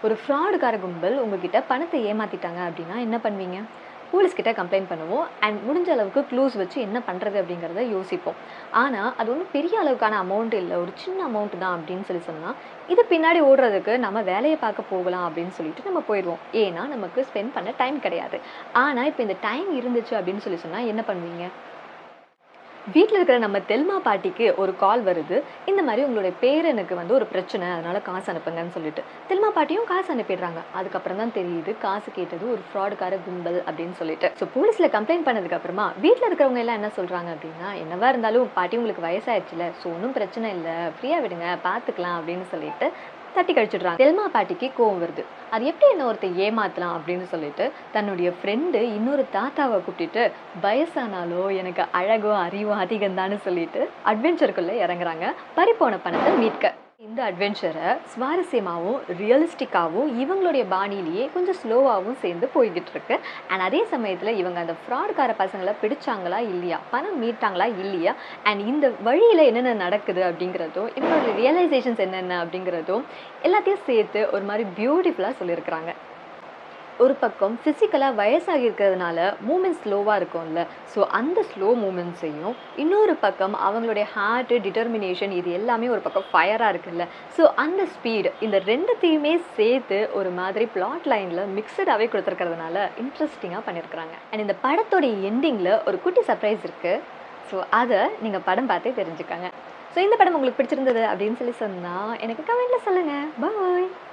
ஒரு ஃப்ராடுக்கார கும்பல் உங்ககிட்ட பணத்தை ஏமாத்திட்டாங்க அப்படின்னா என்ன பண்ணுவீங்க? போலீஸ் கிட்ட கம்ப்ளைண்ட் பண்ணுவோம். அண்ட் முடிஞ்ச அளவுக்கு க்ளூஸ் வச்சு என்ன பண்றது அப்படிங்கிறத யோசிப்போம். ஆனா, அது ஒண்ணும் பெரிய அளவுக்கான அமௌண்ட் இல்ல. ஒரு சின்ன அமௌண்ட் தான் அப்படின்னு சொன்னா, இது பின்னாடி ஓடுறதுக்கு நம்ம வேலைய பார்க்க போகலாம் அப்படின்னு சொல்லிட்டு நம்ம போயிருவோம். ஏன்னா, நமக்கு ஸ்பெண்ட் பண்ண டைம் கிடையாது. ஆனா, இப்ப இந்த டைம் இருந்துச்சு அப்படின்னு சொன்னா என்ன பண்ணுவீங்க? வீட்ல இருக்கிற நம்ம தெல்மா பாட்டிக்கு ஒரு கால் வருது. இந்த மாரி உங்களுடைய பேரனுக்கு ஒரு பிரச்சனை. அதனால காசு அனுப்புங்கன்னு சொல்லிட்டு. தெல்மா பாட்டியும் காசு அனுப்பிடுறாங்க. அதுக்கப்புறம் தான் தெரியுது காசு கேட்டது ஒரு ஃப்ராடுக்கார கும்பல் அப்படின்னு சொல்லிட்டு. போலீஸ்ல கம்ப்ளைண்ட் பண்ணதுக்கு அப்புறமா வீட்ல இருக்கிறவங்க எல்லாம் என்ன சொல்றாங்க அப்படின்னா, "என்னவா இருந்தாலும் பாட்டி உங்களுக்கு வயசாயிடுச்சுல. ஒண்ணும் பிரச்சனை இல்ல. ஃப்ரீயா விடுங்க. பார்த்துக்கலாம்" அப்படின்னு சொல்லிட்டு தட்டி கழிச்சிடுறாங்க. தெல்மா பாட்டிக்கு கோவம் வருது. அது எப்படி என்ன ஒருத்தன் ஏமாத்தலாம் அப்படின்னு சொல்லிட்டு தன்னுடைய ஃப்ரெண்டு இன்னொரு தாத்தாவை கூப்பிட்டுட்டு வயசானாலும் எனக்கு அழகோ அறிவோ அதிகம்தான்னு சொல்லிட்டு அட்வென்ச்சருக்குள்ள இறங்குறாங்க பறிப்போன பணத்தை மீட்க. இந்த அட்வென்ச்சரை சுவாரஸ்யமாகவும் ரியலிஸ்டிக்காகவும் இவங்களுடைய பாணியிலேயே கொஞ்சம் ஸ்லோவாகவும் சேர்ந்து போய்கிட்டு இருக்கு. அண்ட் அதே சமயத்தில் இவங்க அந்த ஃப்ராட்கார பசங்களை பிடிச்சாங்களா இல்லையா, பணம் மீட்டாங்களா இல்லையா, அண்ட் இந்த வழியில் என்னென்ன நடக்குது அப்படிங்கிறதும் இவங்களோட ரியலைசேஷன்ஸ் என்னென்ன அப்படிங்கிறதும் எல்லாத்தையும் சேர்த்து ஒரு மாதிரி பியூட்டிஃபுல்லாக சொல்லியிருக்கிறாங்க. ஒரு பக்கம் ஃபிசிக்கலாக வயசாகி இருக்கிறதுனால மூமெண்ட்ஸ் ஸ்லோவாக இருக்கும்ல, ஸோ அந்த ஸ்லோ மூமெண்ட்ஸையும் இன்னொரு பக்கம் அவங்களுடைய ஹார்ட்டு டிட்டர்மினேஷன் இது எல்லாமே ஒரு பக்கம் ஃபயராக இருக்குல்ல, ஸோ அந்த ஸ்பீடு இந்த ரெண்டுத்தையுமே சேர்த்து ஒரு மாதிரி பிளாட் லைனில் மிக்சடாகவே கொடுத்துருக்கிறதுனால இன்ட்ரெஸ்டிங்காக பண்ணியிருக்கிறாங்க. அண்ட் இந்த படத்தோடைய எண்டிங்கில் ஒரு குட்டி சர்ப்ரைஸ் இருக்குது. ஸோ அதை நீங்கள் படம் பார்த்தே தெரிஞ்சுக்காங்க. ஸோ இந்த படம் உங்களுக்கு பிடிச்சிருந்தது அப்படின்னு சொன்னால் எனக்கு கமெண்ட்டில் சொல்லுங்கள். பாய்.